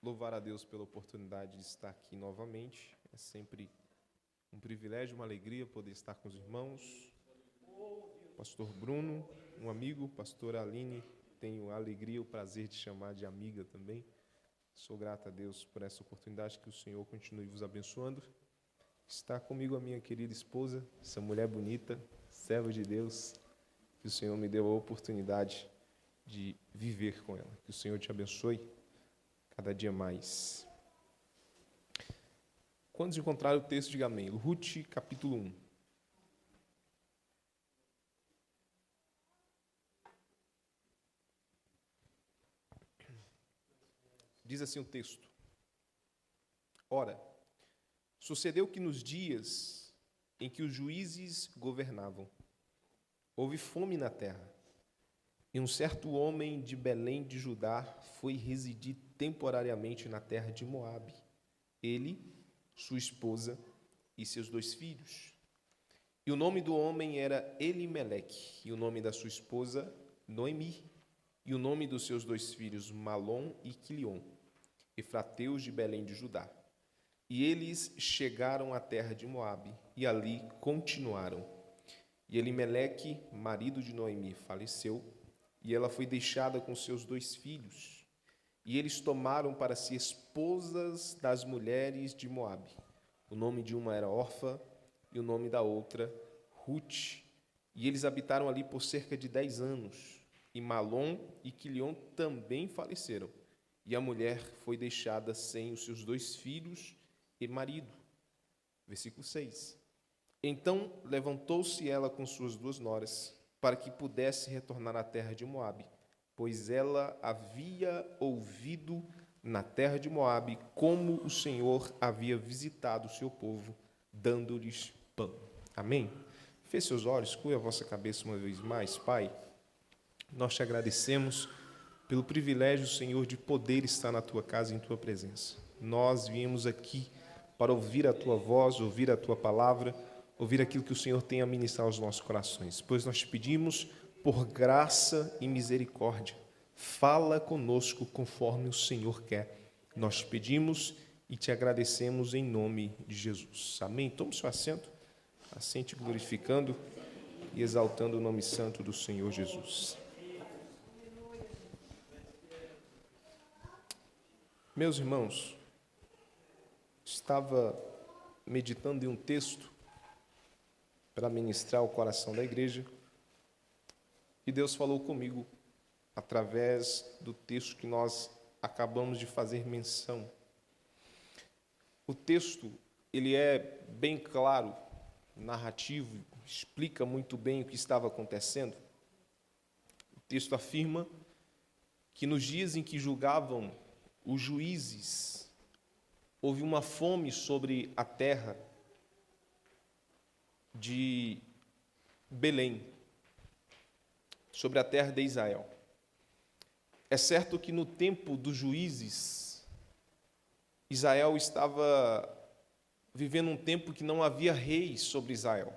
louvar a Deus pela oportunidade de estar aqui novamente. É sempre um privilégio, uma alegria poder estar com os irmãos. Pastor Bruno, um amigo, pastora Aline, tenho a alegria e o prazer de chamar de amiga também. Sou grato a Deus por essa oportunidade, que o Senhor continue vos abençoando. Está comigo a minha querida esposa, essa mulher bonita, serva de Deus, que o Senhor me deu a oportunidade de viver com ela. Que o Senhor te abençoe cada dia mais. Quando encontrar o texto, diga amém. Ruth, capítulo 1. Diz assim o texto: Ora, sucedeu que nos dias em que os juízes governavam, houve fome na terra, e um certo homem de Belém de Judá foi residir temporariamente na terra de Moabe, ele, sua esposa e seus 2 filhos. E o nome do homem era Elimeleque, e o nome da sua esposa Noemi, e o nome dos seus 2 filhos Malom e Quilion, efrateus de Belém de Judá. E eles chegaram à terra de Moabe, e ali continuaram. E Elimeleque, marido de Noemi, faleceu, e ela foi deixada com seus 2 filhos. E eles tomaram para si esposas das mulheres de Moabe. O nome de uma era Orfa, e o nome da outra Ruth. E eles habitaram ali por cerca de 10 anos. E Malom e Quilion também faleceram. E a mulher foi deixada sem os seus 2 filhos e marido. Versículo 6. Então levantou-se ela com suas 2 noras, para que pudesse retornar à terra de Moabe, pois ela havia ouvido na terra de Moabe como o Senhor havia visitado o seu povo, dando-lhes pão. Amém? Feche seus olhos, curve a vossa cabeça uma vez mais. Pai, nós te agradecemos pelo privilégio, Senhor, de poder estar na Tua casa, em Tua presença. Nós viemos aqui para ouvir a Tua voz, ouvir a Tua palavra, ouvir aquilo que o Senhor tem a ministrar aos nossos corações. Pois nós te pedimos, por graça e misericórdia, fala conosco conforme o Senhor quer. Nós te pedimos e te agradecemos em nome de Jesus. Amém? Tome seu assento, assente glorificando e exaltando o nome santo do Senhor Jesus. Meus irmãos, estava meditando em um texto para ministrar o coração da igreja, e Deus falou comigo através do texto que nós acabamos de fazer menção. O texto, ele é bem claro, narrativo, explica muito bem o que estava acontecendo. O texto afirma que nos dias em que julgavam os juízes, houve uma fome sobre a terra de Belém, sobre a terra de Israel. É certo que no tempo dos juízes, Israel estava vivendo um tempo que não havia rei sobre Israel.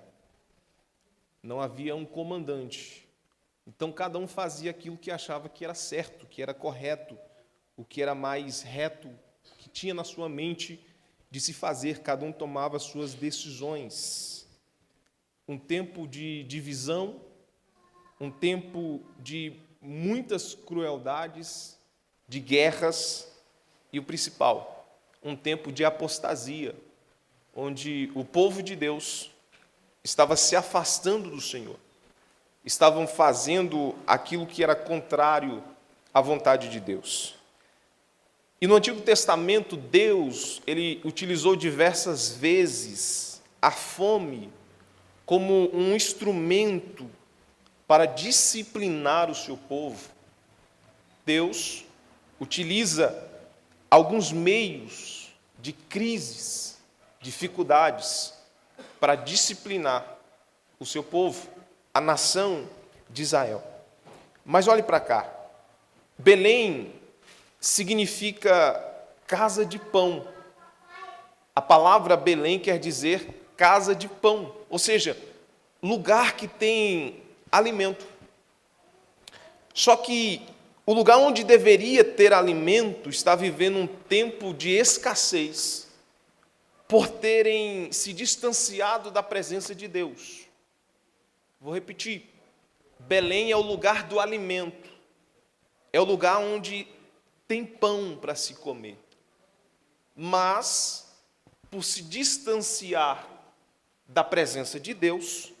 Não havia um comandante. Então, cada um fazia aquilo que achava que era certo, que era correto, o que era mais reto, que tinha na sua mente de se fazer. Cada um tomava suas decisões. Um tempo de divisão, um tempo de muitas crueldades, de guerras, e o principal, um tempo de apostasia, onde o povo de Deus estava se afastando do Senhor, estavam fazendo aquilo que era contrário à vontade de Deus. E no Antigo Testamento, Deus, ele utilizou diversas vezes a fome como um instrumento para disciplinar o seu povo. Deus utiliza alguns meios de crises, dificuldades, para disciplinar o seu povo, a nação de Israel. Mas olhe para cá. Belém significa casa de pão. A palavra Belém quer dizer casa de pão, ou seja, lugar que tem alimento. Só que O lugar onde deveria ter alimento está vivendo um tempo de escassez, por terem se distanciado da presença de Deus. Vou repetir. Belém é o lugar do alimento. É o lugar onde tem pão para se comer. Mas, por se distanciar da presença de Deus,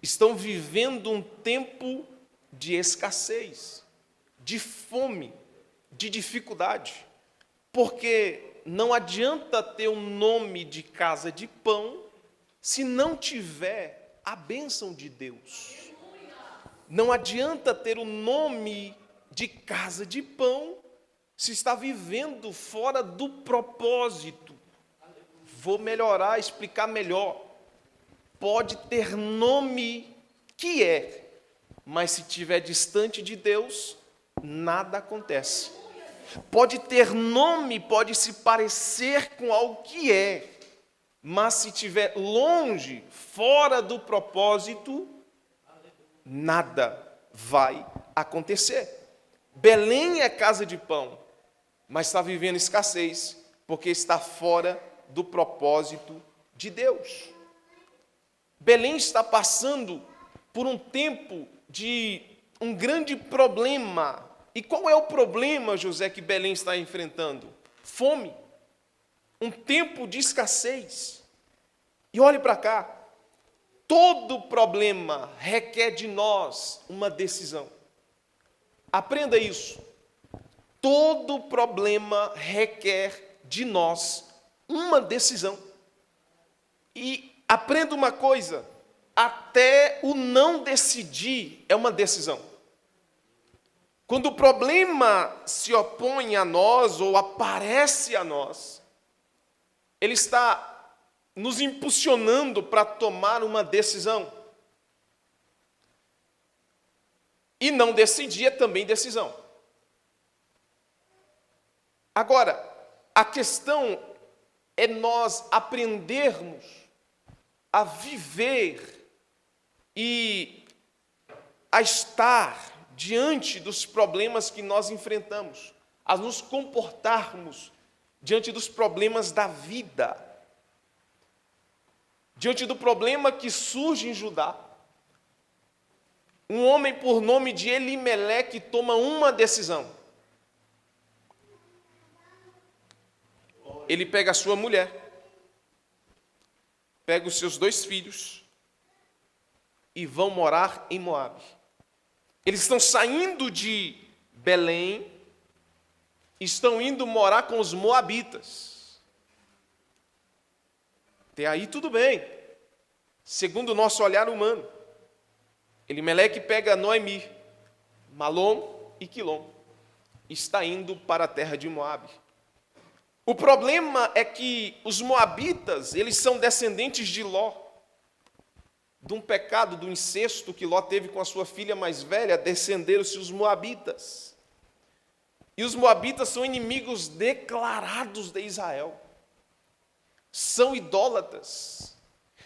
estão vivendo um tempo de escassez, de fome, de dificuldade. Porque não adianta ter o nome de casa de pão se não tiver a bênção de Deus. Não adianta ter o nome de casa de pão se está vivendo fora do propósito. Vou melhorar, explicar melhor. Pode ter nome que é, mas se estiver distante de Deus, nada acontece. Pode ter nome, pode se parecer com algo que é, mas se estiver longe, fora do propósito, nada vai acontecer. Belém é casa de pão, mas está vivendo escassez, porque está fora do propósito de Deus. Belém está passando por um tempo de um grande problema. E qual é o problema, José, que Belém está enfrentando? Fome. Um tempo de escassez. E olhe para cá. Todo problema requer de nós uma decisão. Aprenda isso. Todo problema requer de nós uma decisão. E aprenda uma coisa, até o não decidir é uma decisão. Quando o problema se opõe a nós ou aparece a nós, ele está nos impulsionando para tomar uma decisão. E não decidir é também decisão. Agora, a questão é nós aprendermos a viver e a estar diante dos problemas que nós enfrentamos, a nos comportarmos diante dos problemas da vida, diante do problema que surge em Judá. Um homem por nome de Elimeleque toma uma decisão. Ele pega a sua mulher, pega os seus 2 filhos e vão morar em Moabe. Eles estão saindo de Belém, estão indo morar com os moabitas. Até aí tudo bem, segundo o nosso olhar humano. Elimeleque pega Noemi, Malom e Quilom, está indo para a terra de Moabe. O problema é que os moabitas, eles são descendentes de Ló, de um pecado, do incesto que Ló teve com a sua filha mais velha, descenderam-se os moabitas. E os moabitas são inimigos declarados de Israel. São idólatras,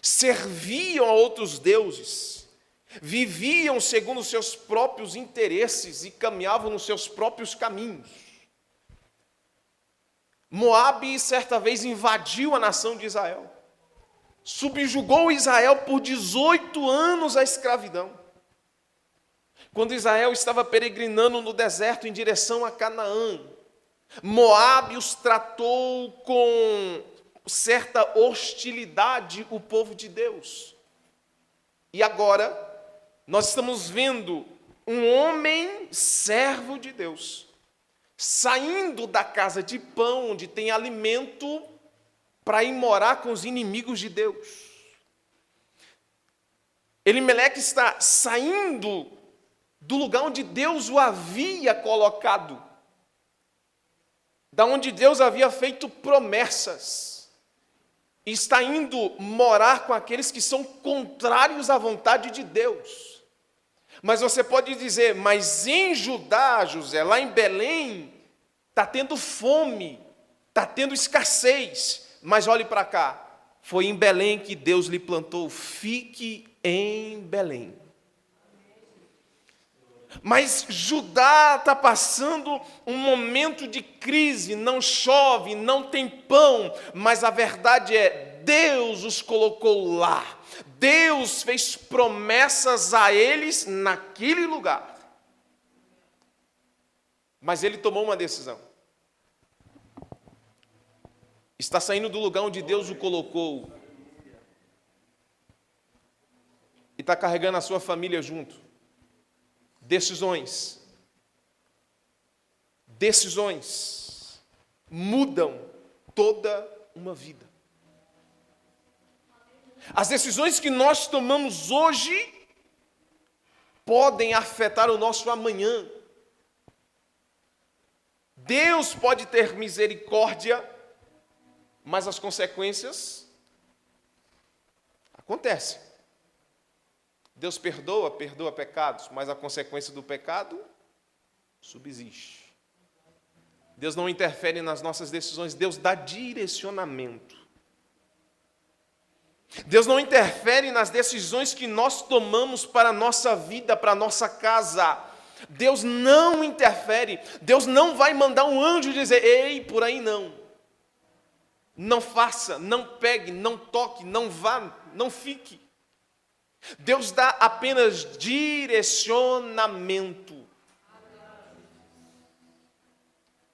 serviam a outros deuses, viviam segundo os seus próprios interesses e caminhavam nos seus próprios caminhos. Moabe, certa vez, invadiu a nação de Israel. Subjugou Israel por 18 anos à escravidão. Quando Israel estava peregrinando no deserto em direção a Canaã, Moabe os tratou com certa hostilidade, o povo de Deus. E agora, nós estamos vendo um homem servo de Deus, saindo da casa de pão, onde tem alimento, para ir morar com os inimigos de Deus. Elimeleque está saindo do lugar onde Deus o havia colocado, da onde Deus havia feito promessas, e está indo morar com aqueles que são contrários à vontade de Deus. Mas você pode dizer, mas em Judá, José, lá em Belém, está tendo fome, está tendo escassez. Mas olhe para cá, foi em Belém que Deus lhe plantou, fique em Belém. Mas Judá está passando um momento de crise, não chove, não tem pão, mas a verdade é, Deus os colocou lá. Deus fez promessas a eles naquele lugar. Mas ele tomou uma decisão. Está saindo do lugar onde Deus o colocou. E está carregando a sua família junto. Decisões mudam toda uma vida. As decisões que nós tomamos hoje podem afetar o nosso amanhã. Deus pode ter misericórdia, mas as consequências acontecem. Deus perdoa pecados, mas a consequência do pecado subsiste. Deus não interfere nas nossas decisões, Deus dá direcionamento. Deus não interfere nas decisões que nós tomamos para a nossa vida, para a nossa casa. Deus não interfere, Deus não vai mandar um anjo dizer, ei, por aí não. Não faça, não pegue, não toque, não vá, não fique. Deus dá apenas direcionamento.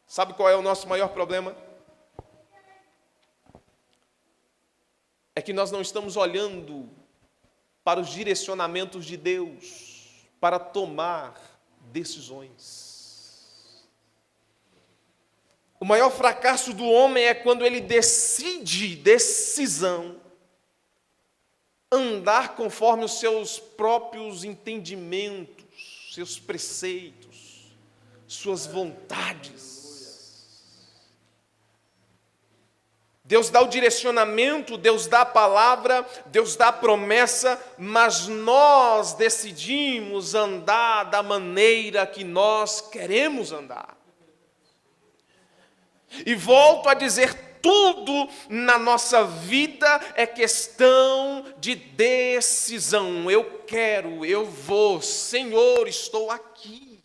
Sabe qual é o nosso maior problema? É que nós não estamos olhando para os direcionamentos de Deus para tomar decisões. O maior fracasso do homem é quando ele decisão, andar conforme os seus próprios entendimentos, seus preceitos, suas vontades. Deus dá o direcionamento, Deus dá a palavra, Deus dá a promessa, mas nós decidimos andar da maneira que nós queremos andar. E volto a dizer, tudo na nossa vida é questão de decisão. Eu quero, eu vou, Senhor, estou aqui.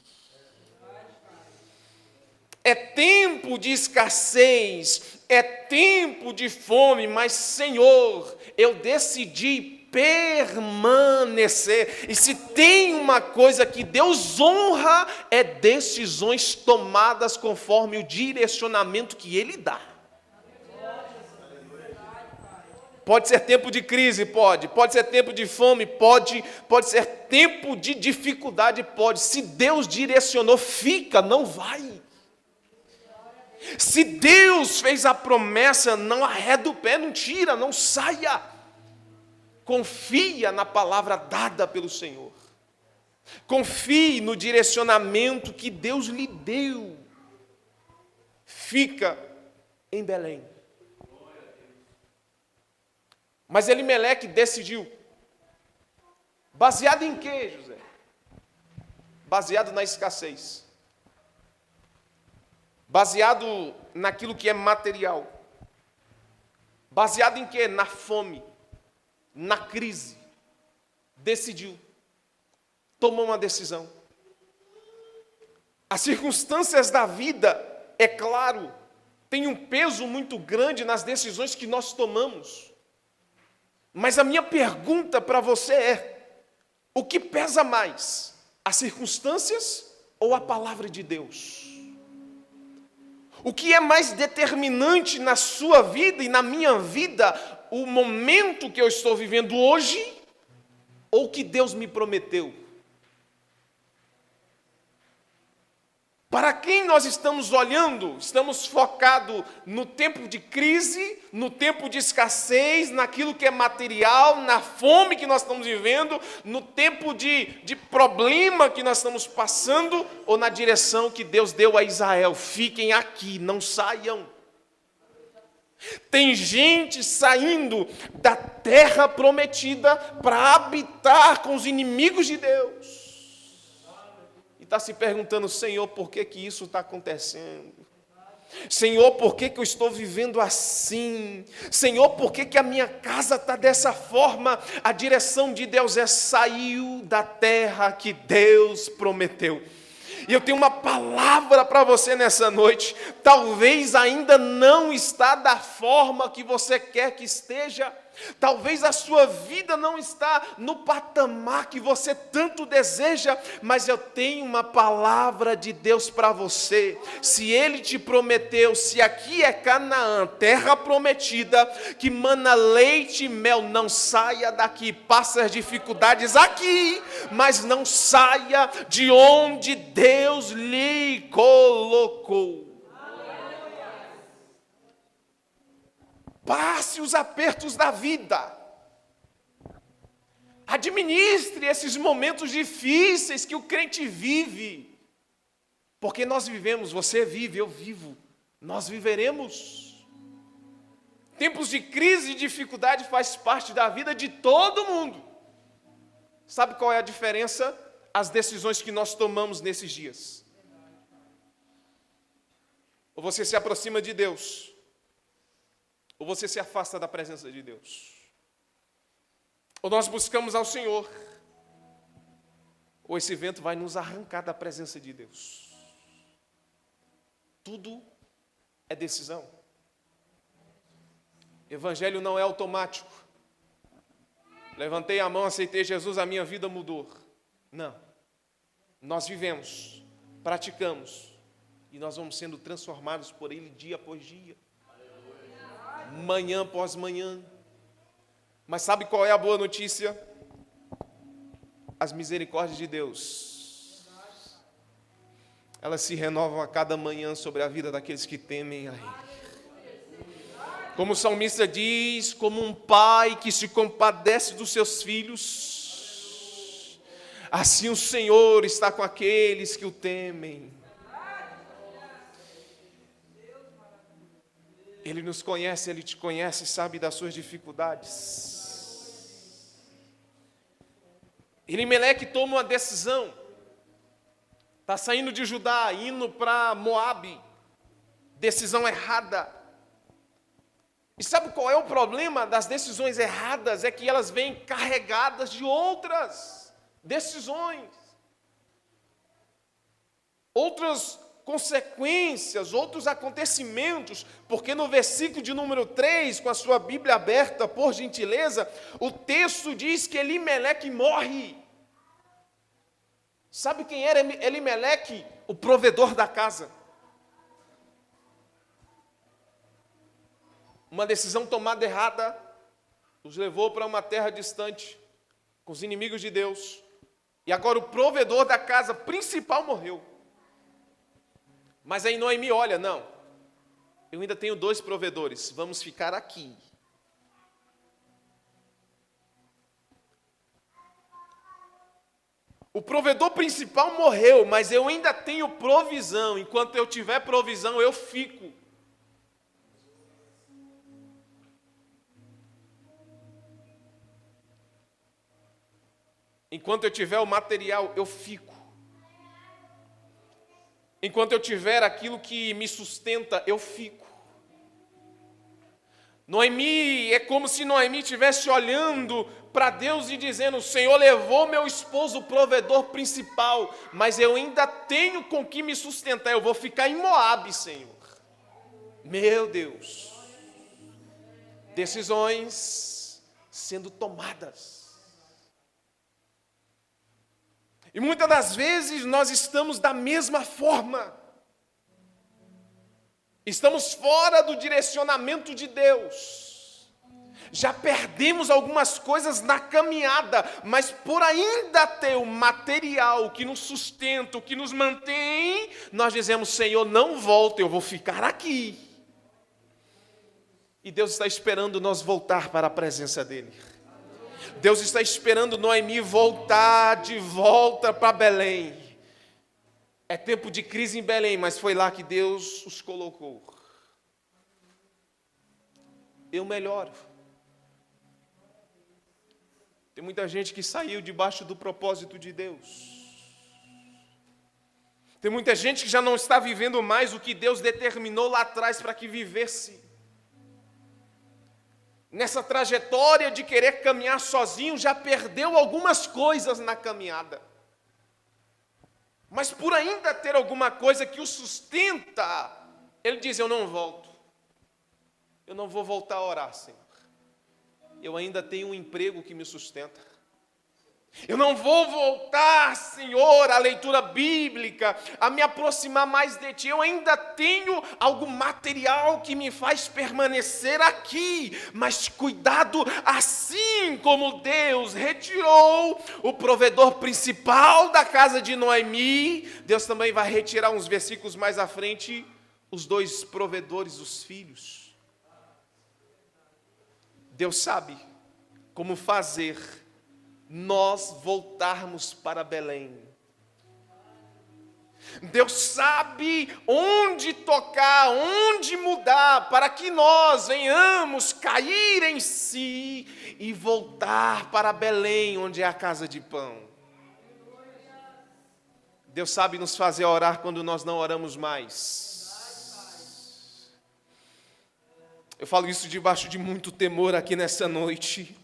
É tempo de escassez, é tempo de fome, mas, Senhor, eu decidi permanecer. E se tem uma coisa que Deus honra, é decisões tomadas conforme o direcionamento que Ele dá. Pode ser tempo de crise, pode ser tempo de fome, pode ser tempo de dificuldade, pode. Se Deus direcionou, fica, não vai. Se Deus fez a promessa, não arreda o pé, não tira, não saia. Confia na palavra dada pelo Senhor. Confie no direcionamento que Deus lhe deu. Fica em Belém. Mas Elimeleque decidiu. Baseado em quê, José? Baseado na escassez. Baseado naquilo que é material. Baseado em quê? Na fome, na crise. Decidiu. Tomou uma decisão. As circunstâncias da vida, é claro, têm um peso muito grande nas decisões que nós tomamos. Mas a minha pergunta para você é, o que pesa mais? As circunstâncias ou a palavra de Deus? O que é mais determinante na sua vida e na minha vida, o momento que eu estou vivendo hoje, ou o que Deus me prometeu? Para quem nós estamos olhando? Estamos focados no tempo de crise, no tempo de escassez, naquilo que é material, na fome que nós estamos vivendo, no tempo de problema que nós estamos passando, ou na direção que Deus deu a Israel? Fiquem aqui, não saiam. Tem gente saindo da terra prometida para habitar com os inimigos de Deus. Está se perguntando, Senhor, por que isso está acontecendo? Senhor, por que eu estou vivendo assim? Senhor, por que a minha casa está dessa forma? A direção de Deus é: saiu da terra que Deus prometeu. E eu tenho uma palavra para você nessa noite. Talvez ainda não está da forma que você quer que esteja. Talvez a sua vida não está no patamar que você tanto deseja, mas eu tenho uma palavra de Deus para você. Se Ele te prometeu, se aqui é Canaã, terra prometida, que mana leite e mel, não saia daqui. Passa as dificuldades aqui, mas não saia de onde Deus lhe colocou. Passe os apertos da vida. Administre esses momentos difíceis que o crente vive. Porque nós vivemos, você vive, eu vivo. Nós viveremos. Tempos de crise e dificuldade faz parte da vida de todo mundo. Sabe qual é a diferença? As decisões que nós tomamos nesses dias. Ou você se aproxima de Deus, ou você se afasta da presença de Deus. Ou nós buscamos ao Senhor, ou esse vento vai nos arrancar da presença de Deus. Tudo é decisão. Evangelho não é automático. Levantei a mão, aceitei Jesus, a minha vida mudou. Não. Nós vivemos, praticamos, e nós vamos sendo transformados por Ele dia após dia. Manhã após manhã. Mas sabe qual é a boa notícia? As misericórdias de Deus, elas se renovam a cada manhã sobre a vida daqueles que temem a Ele. Como o salmista diz, como um pai que se compadece dos seus filhos, assim o Senhor está com aqueles que o temem. Ele nos conhece, Ele te conhece, sabe das suas dificuldades. Elimeleque toma uma decisão. Está saindo de Judá, indo para Moabe. Decisão errada. E sabe qual é o problema das decisões erradas? É que elas vêm carregadas de outras decisões. Outras consequências, outros acontecimentos, porque no versículo de número 3, com a sua Bíblia aberta, por gentileza, o texto diz que Elimeleque morre. Sabe quem era Elimeleque? O provedor da casa. Uma decisão tomada errada os levou para uma terra distante, com os inimigos de Deus, e agora o provedor da casa principal morreu. Mas aí Noemi olha, não, eu ainda tenho 2 provedores, vamos ficar aqui. O provedor principal morreu, mas eu ainda tenho provisão, enquanto eu tiver provisão eu fico. Enquanto eu tiver o material, eu fico. Enquanto eu tiver aquilo que me sustenta, eu fico. Noemi, é como se Noemi estivesse olhando para Deus e dizendo: o Senhor levou meu esposo, o provedor principal, mas eu ainda tenho com que me sustentar, eu vou ficar em Moabe, Senhor. Meu Deus. Decisões sendo tomadas. E muitas das vezes nós estamos da mesma forma. Estamos fora do direcionamento de Deus. Já perdemos algumas coisas na caminhada, mas por ainda ter o material que nos sustenta, que nos mantém, nós dizemos: Senhor, não volta, eu vou ficar aqui. E Deus está esperando nós voltar para a presença dEle. Deus está esperando Noemi voltar de volta para Belém. É tempo de crise em Belém, mas foi lá que Deus os colocou. Eu melhoro. Tem muita gente que saiu debaixo do propósito de Deus. Tem muita gente que já não está vivendo mais o que Deus determinou lá atrás para que vivesse. Nessa trajetória de querer caminhar sozinho, já perdeu algumas coisas na caminhada. Mas por ainda ter alguma coisa que o sustenta, ele diz: eu não volto. Eu não vou voltar a orar, Senhor. Eu ainda tenho um emprego que me sustenta. Eu não vou voltar, Senhor, à leitura bíblica, a me aproximar mais de Ti. Eu ainda tenho algo material que me faz permanecer aqui. Mas cuidado, assim como Deus retirou o provedor principal da casa de Noemi, Deus também vai retirar uns versículos mais à frente, os dois provedores, os filhos. Deus sabe como fazer nós voltarmos para Belém. Deus sabe onde tocar, onde mudar, para que nós venhamos cair em si e voltar para Belém, onde é a casa de pão. Deus sabe nos fazer orar quando nós não oramos mais. Eu falo isso debaixo de muito temor aqui nessa noite.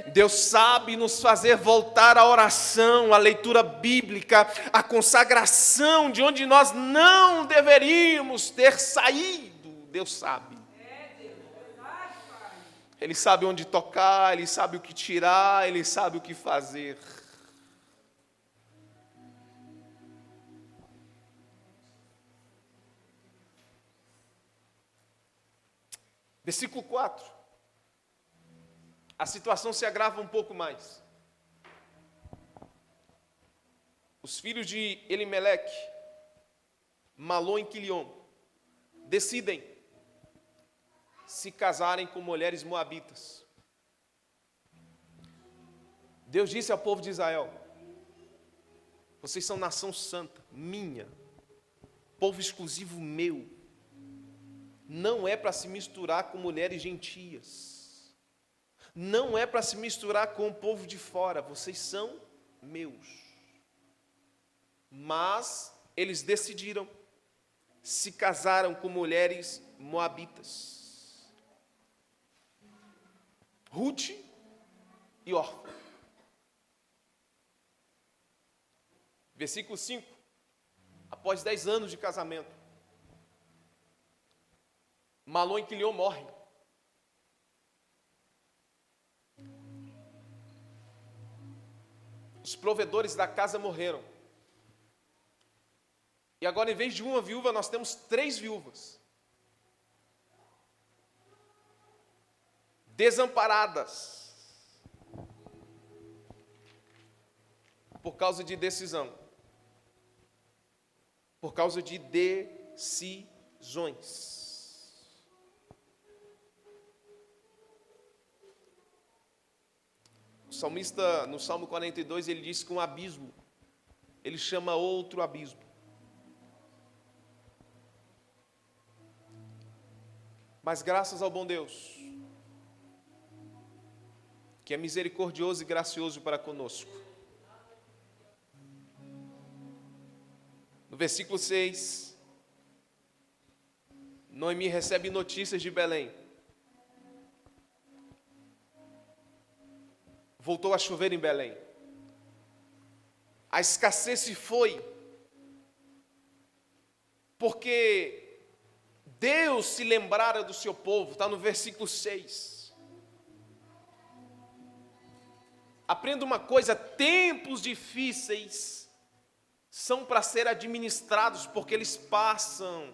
Deus sabe nos fazer voltar à oração, à leitura bíblica, à consagração, de onde nós não deveríamos ter saído. Deus sabe. Ele sabe onde tocar, Ele sabe o que tirar, Ele sabe o que fazer. Versículo 4. A situação se agrava um pouco mais. Os filhos de Elimeleque, Malom e Quilion, decidem se casarem com mulheres moabitas. Deus disse ao povo de Israel: vocês são nação santa, minha, povo exclusivo meu. Não é para se misturar com mulheres gentias. Não é para se misturar com o povo de fora, vocês são meus. Mas eles decidiram, se casaram com mulheres moabitas. Ruth e Orfa. Versículo 5. Após 10 anos de casamento, Malom e Quilion morrem. Os provedores da casa morreram. E agora, em vez de uma viúva, nós temos 3 viúvas. Desamparadas. Por causa de decisão. Por causa de decisões. O salmista, no Salmo 42, ele diz que um abismo, ele chama outro abismo. Mas graças ao bom Deus, que é misericordioso e gracioso para conosco. No versículo 6, Noemi recebe notícias de Belém. Voltou a chover em Belém. A escassez se foi, porque Deus se lembrara do seu povo, está no versículo 6. Aprenda uma coisa: tempos difíceis são para ser administrados, porque eles passam.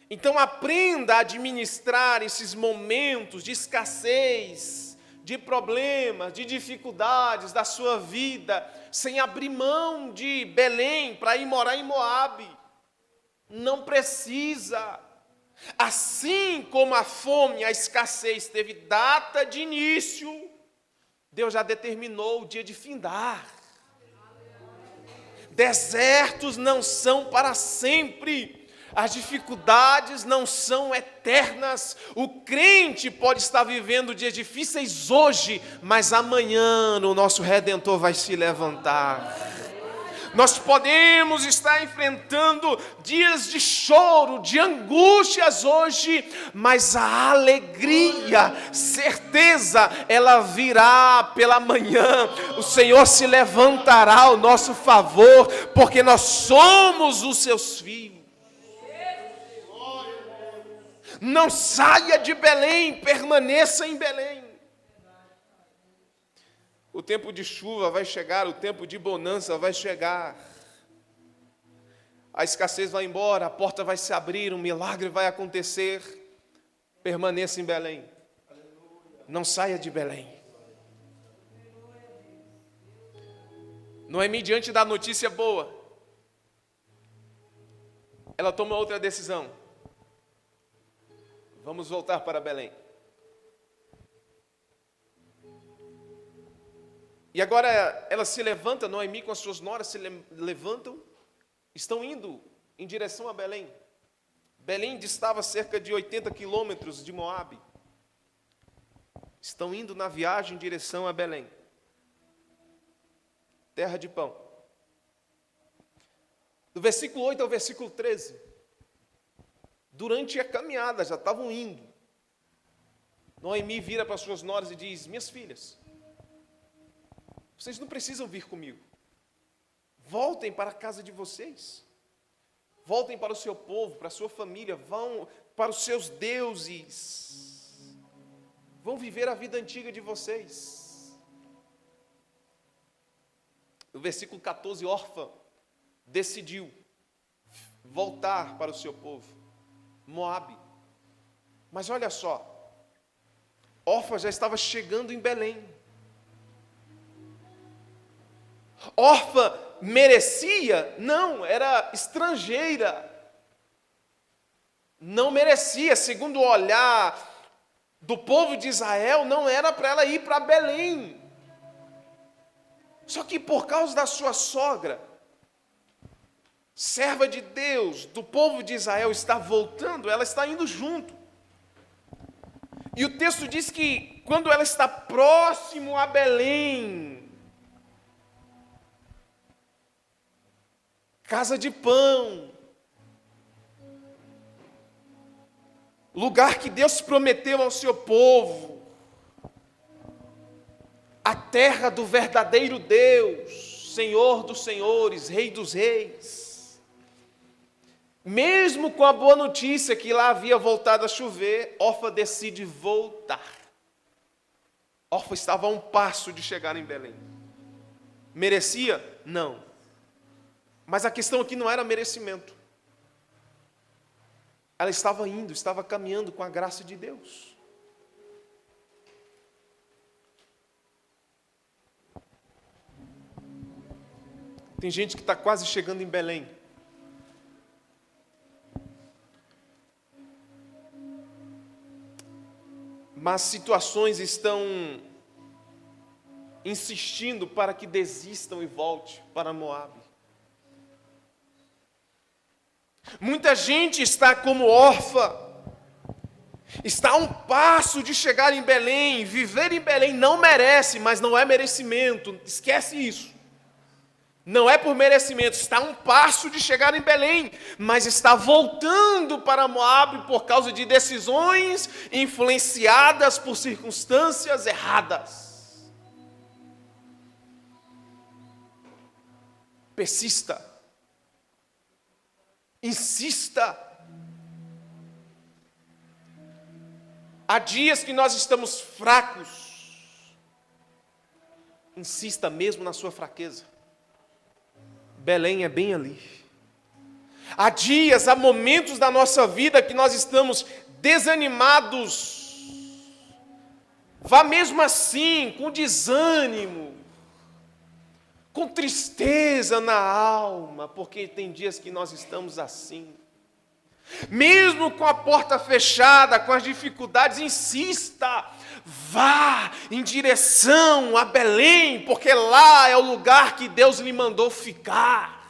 Então aprenda a administrar esses momentos de escassez, de problemas, de dificuldades da sua vida, sem abrir mão de Belém para ir morar em Moabe. Não precisa. Assim como a fome, a escassez teve data de início, Deus já determinou o dia de findar. Desertos não são para sempre. As dificuldades não são eternas. O crente pode estar vivendo dias difíceis hoje, mas amanhã o nosso Redentor vai se levantar. Nós podemos estar enfrentando dias de choro, de angústias hoje, mas a alegria, certeza, ela virá pela manhã. O Senhor se levantará ao nosso favor, porque nós somos os seus filhos. Não saia de Belém, permaneça em Belém. O tempo de chuva vai chegar, o tempo de bonança vai chegar. A escassez vai embora, a porta vai se abrir, um milagre vai acontecer. Permaneça em Belém. Não saia de Belém. Noemi, diante da notícia boa, ela toma outra decisão. Vamos voltar para Belém. E agora ela se levanta, Noemi com as suas noras se levantam, estão indo em direção a Belém. Belém distava a cerca de 80 quilômetros de Moabe. Estão indo na viagem em direção a Belém, terra de pão. Do versículo 8 ao versículo 13, durante a caminhada, já estavam indo, Noemi vira para suas noras e diz: minhas filhas, vocês não precisam vir comigo. Voltem para a casa de vocês. Voltem para o seu povo, para a sua família. Vão para os seus deuses. Vão viver a vida antiga de vocês. No versículo 14, Orfa decidiu voltar para o seu povo, Moabe. Mas olha só, Orfa já estava chegando em Belém. Orfa merecia? Não, era estrangeira. Não merecia, segundo o olhar do povo de Israel, não era para ela ir para Belém. Só que por causa da sua sogra, serva de Deus, do povo de Israel, está voltando, ela está indo junto. E o texto diz que quando ela está próximo a Belém, casa de pão, lugar que Deus prometeu ao seu povo, a terra do verdadeiro Deus, Senhor dos senhores, Rei dos reis. Mesmo com a boa notícia que lá havia voltado a chover, Orfa decide voltar. Orfa estava a um passo de chegar em Belém. Merecia? Não. Mas a questão aqui não era merecimento. Ela estava indo, estava caminhando com a graça de Deus. Tem gente que está quase chegando em Belém. Mas situações estão insistindo para que desistam e volte para Moabe. Muita gente está como Orfa, está a um passo de chegar em Belém, viver em Belém não merece, mas não é merecimento, esquece isso. Não é por merecimento, está a um passo de chegar em Belém, mas está voltando para Moabe por causa de decisões influenciadas por circunstâncias erradas. Persista. Insista. Há dias que nós estamos fracos. Insista mesmo na sua fraqueza. Belém é bem ali. Há dias, há momentos da nossa vida que nós estamos desanimados. Vá mesmo assim, com desânimo, com tristeza na alma, porque tem dias que nós estamos assim. Mesmo com a porta fechada, com as dificuldades, insista, vá em direção a Belém, porque lá é o lugar que Deus lhe mandou ficar.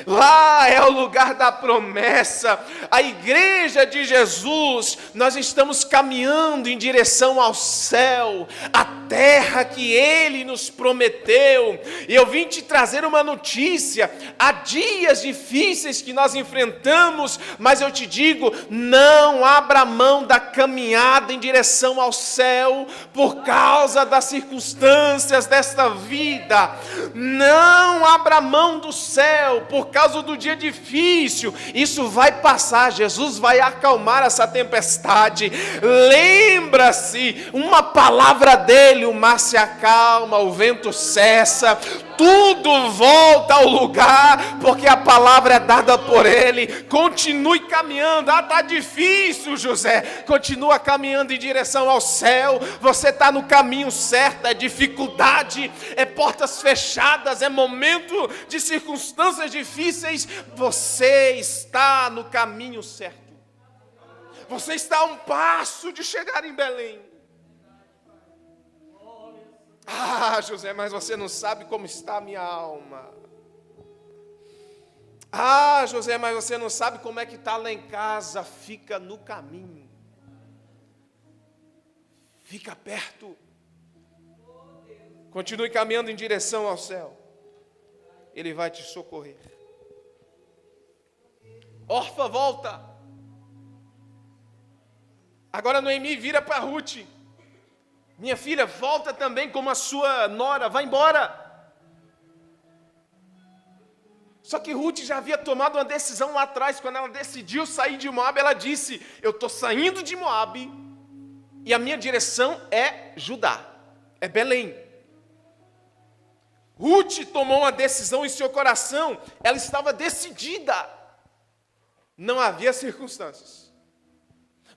Lá é o lugar da promessa. A igreja de Jesus, nós estamos caminhando em direção ao céu, a terra que Ele nos prometeu. E eu vim te trazer uma notícia. Há dias difíceis que nós enfrentamos, mas eu te digo, não abra mão da caminhada em direção ao céu por causa das circunstâncias desta vida. Não abra mão do céu por causa do dia difícil. Isso vai passar, Jesus vai acalmar essa tempestade. Lembra-se, uma palavra dele, o mar se acalma, o vento cessa, tudo volta ao lugar, porque a palavra é dada por ele. Continue caminhando. Está difícil, José, continua caminhando em direção ao céu. Você está no caminho certo. É dificuldade, é portas fechadas, é momento de circunstâncias difíceis. Você está no caminho certo. Você está a um passo de chegar em Belém. Ah, José, mas você não sabe como está a minha alma. Ah, José, mas você não sabe como é que está lá em casa. Fica no caminho. Fica perto. Continue caminhando em direção ao céu. Ele vai te socorrer. Orfa, volta. Agora Noemi vira para Ruth. Minha filha, volta também como a sua nora, vai embora. Só que Ruth já havia tomado uma decisão lá atrás, quando ela decidiu sair de Moabe, ela disse, eu estou saindo de Moabe, e a minha direção é Judá, é Belém. Ruth tomou uma decisão em seu coração, ela estava decidida. Não havia circunstâncias,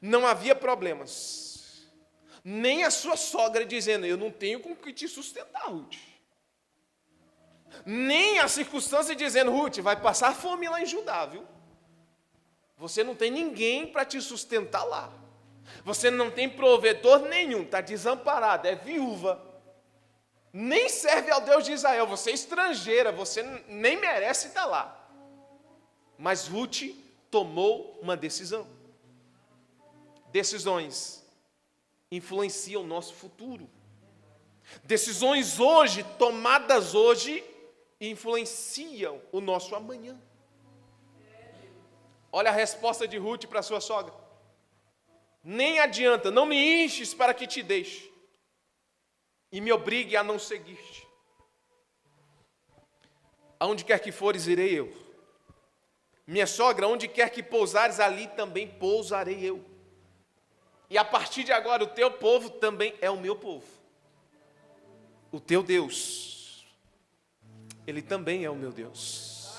não havia problemas. Nem a sua sogra dizendo, eu não tenho com que te sustentar, Ruth. Nem a circunstância dizendo, Ruth, vai passar fome lá em Judá, viu? Você não tem ninguém para te sustentar lá. Você não tem provedor nenhum, está desamparada, é viúva. Nem serve ao Deus de Israel, você é estrangeira, você nem merece estar lá. Mas Ruth tomou uma decisão. Decisões influenciam o nosso futuro. Decisões hoje, tomadas hoje, influenciam o nosso amanhã. Olha a resposta de Ruth para sua sogra. Nem adianta, não me enches para que te deixe, e me obrigue a não seguir-te. Aonde quer que fores, irei eu. Minha sogra, onde quer que pousares, ali também pousarei eu. E a partir de agora, o teu povo também é o meu povo. O teu Deus, Ele também é o meu Deus.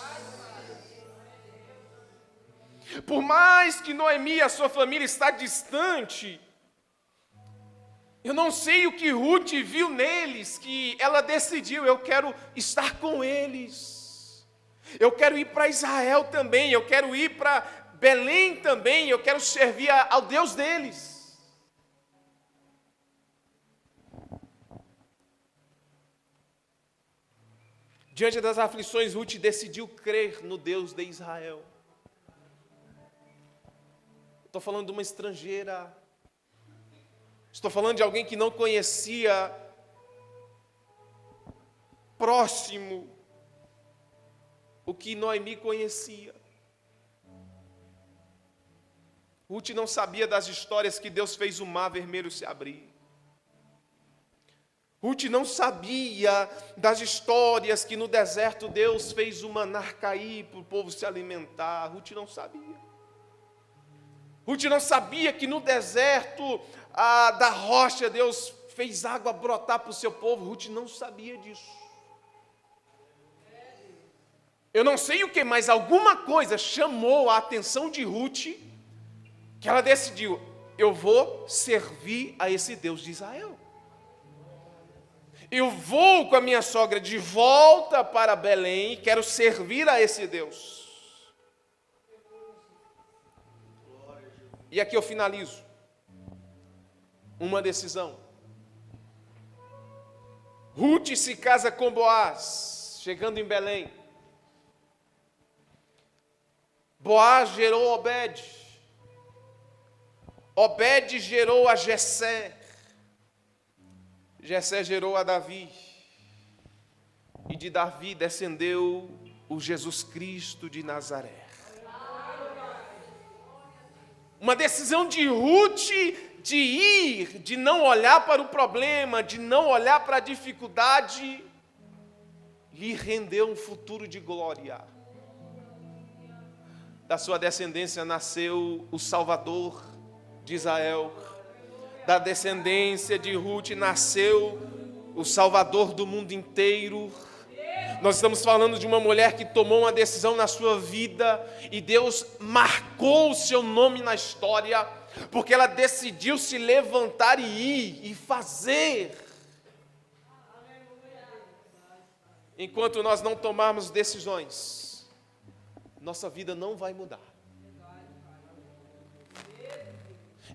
Por mais que Noemi e a sua família está distante, eu não sei o que Ruth viu neles, que ela decidiu, eu quero estar com eles. Eu quero ir para Israel também, eu quero ir para Belém também, eu quero servir ao Deus deles. Diante das aflições, Ruth decidiu crer no Deus de Israel. Estou falando de uma estrangeira. Estou falando de alguém que não conhecia próximo o que Noemi conhecia. Ruth não sabia das histórias que Deus fez o mar vermelho se abrir. Ruth não sabia das histórias que no deserto Deus fez o maná cair para o povo se alimentar. Ruth não sabia. Ruth não sabia que no deserto da rocha Deus fez água brotar para o seu povo. Ruth não sabia disso. Eu não sei o que, mas alguma coisa chamou a atenção de Ruth, que ela decidiu, eu vou servir a esse Deus de Israel. Eu vou com a minha sogra de volta para Belém e quero servir a esse Deus. E aqui eu finalizo. Uma decisão. Ruth se casa com Boaz, chegando em Belém. Boaz gerou Obed. Obed gerou a Jessé. Jessé gerou a Davi. E de Davi descendeu o Jesus Cristo de Nazaré. Uma decisão de Ruth de ir, de não olhar para o problema, de não olhar para a dificuldade, lhe rendeu um futuro de glória. Da sua descendência nasceu o Salvador de Israel. Da descendência de Ruth nasceu o Salvador do mundo inteiro. Nós estamos falando de uma mulher que tomou uma decisão na sua vida e Deus marcou o seu nome na história, porque ela decidiu se levantar e ir e fazer. Enquanto nós não tomarmos decisões, nossa vida não vai mudar.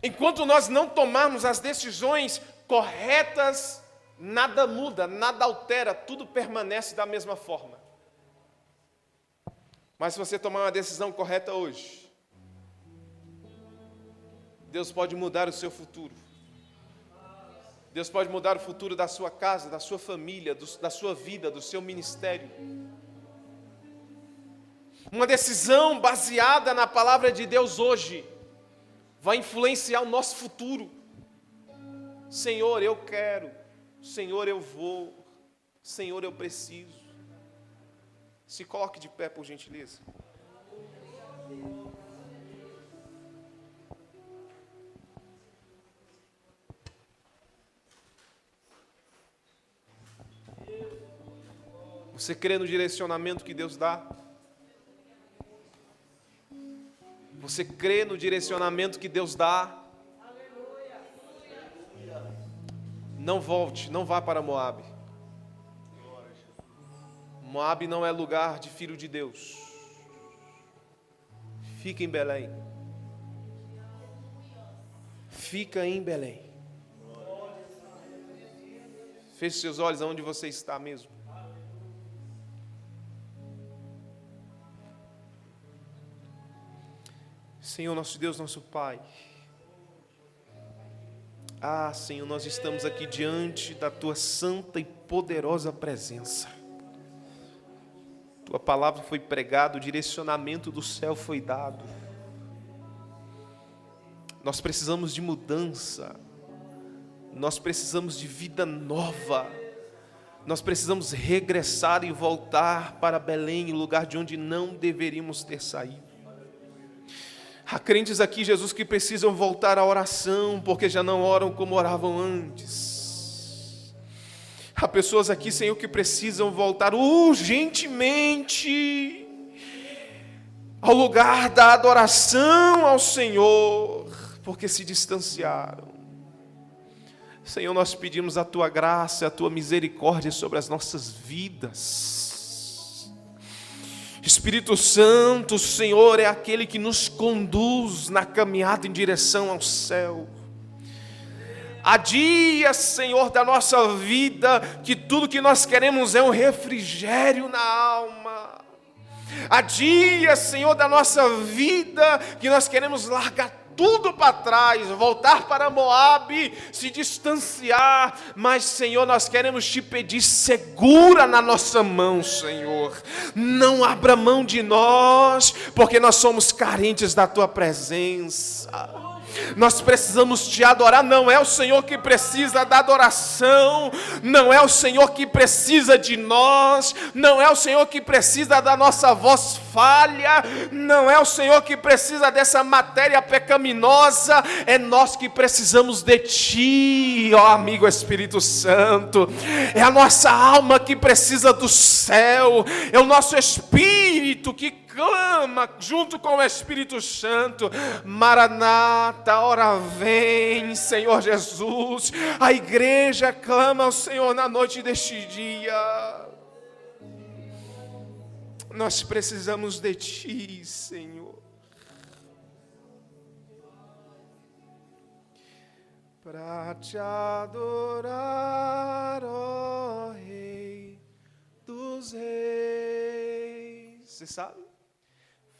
Enquanto nós não tomarmos as decisões corretas, nada muda, nada altera, tudo permanece da mesma forma. Mas se você tomar uma decisão correta hoje, Deus pode mudar o seu futuro. Deus pode mudar o futuro da sua casa, da sua família, da sua vida, do seu ministério. Uma decisão baseada na palavra de Deus hoje vai influenciar o nosso futuro. Senhor, eu quero. Senhor, eu vou. Senhor, eu preciso. Se coloque de pé, por gentileza. Você crê no direcionamento que Deus dá? Você crê no direcionamento que Deus dá? Não volte, não vá para Moabe. Moabe não é lugar de filho de Deus. Fica em Belém. Fica em Belém. Feche seus olhos aonde você está mesmo. Senhor, nosso Deus, nosso Pai. Senhor, nós estamos aqui diante da Tua santa e poderosa presença. Tua palavra foi pregada, o direcionamento do céu foi dado. Nós precisamos de mudança. Nós precisamos de vida nova. Nós precisamos regressar e voltar para Belém, o lugar de onde não deveríamos ter saído. Há crentes aqui, Jesus, que precisam voltar à oração, porque já não oram como oravam antes. Há pessoas aqui, Senhor, que precisam voltar urgentemente ao lugar da adoração ao Senhor, porque se distanciaram. Senhor, nós pedimos a Tua graça, a Tua misericórdia sobre as nossas vidas. Espírito Santo, o Senhor é aquele que nos conduz na caminhada em direção ao céu. Há dias, Senhor, da nossa vida, que tudo que nós queremos é um refrigério na alma. Há dias, Senhor, da nossa vida, que nós queremos largar tudo para trás, voltar para Moabe, se distanciar, mas Senhor, nós queremos te pedir, segura na nossa mão, Senhor, não abra mão de nós, porque nós somos carentes da tua presença. Nós precisamos te adorar, não é o Senhor que precisa da adoração, não é o Senhor que precisa de nós, não é o Senhor que precisa da nossa voz falha, não é o Senhor que precisa dessa matéria pecaminosa, é nós que precisamos de Ti, ó amigo Espírito Santo, é a nossa alma que precisa do céu, é o nosso espírito que clama junto com o Espírito Santo, Maranata, ora vem, Senhor Jesus. A igreja clama ao Senhor na noite deste dia. Nós precisamos de Ti, Senhor, para Te adorar, ó Rei dos Reis. Você sabe?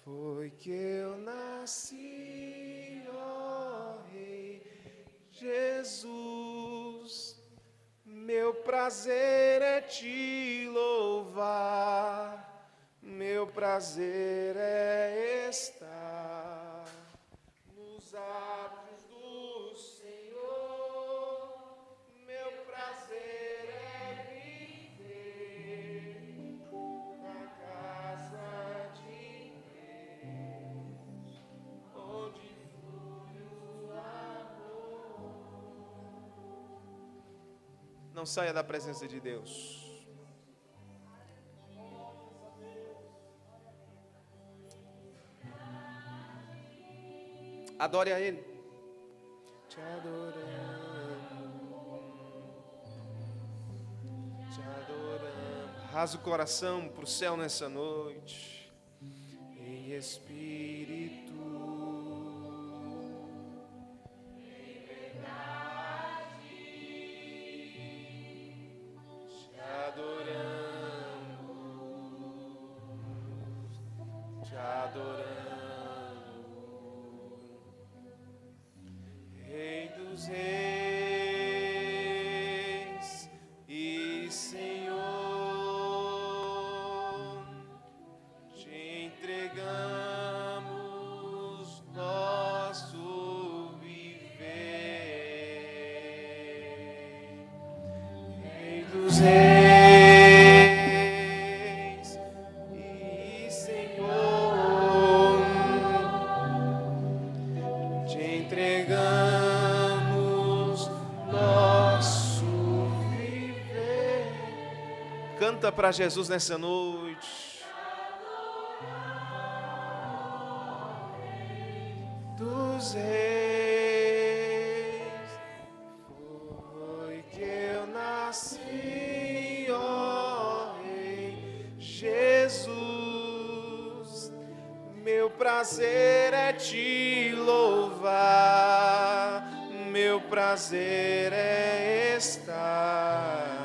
Foi que eu nasci, ó Rei Jesus. Meu prazer é te louvar, meu prazer é estar nos átrios do Senhor, meu prazer é viver na casa de Deus, onde flui o amor. Não saia da presença de Deus. Adore a Ele. Te adoramos. Te adoramos. Rasga o coração para o céu nessa noite. Em espírito. Em verdade. Te adoramos. Te adoramos. Rei dos reis e Senhor, te entregamos nosso viver. Rei dos reis e Senhor, te entregamos nosso viver. Canta para Jesus nessa noite. Dos reis, foi que eu nasci, ó Rei Jesus. Meu prazer é te louvar, meu prazer é estar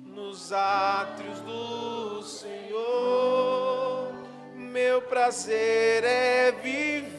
nos átrios do Senhor, meu prazer é viver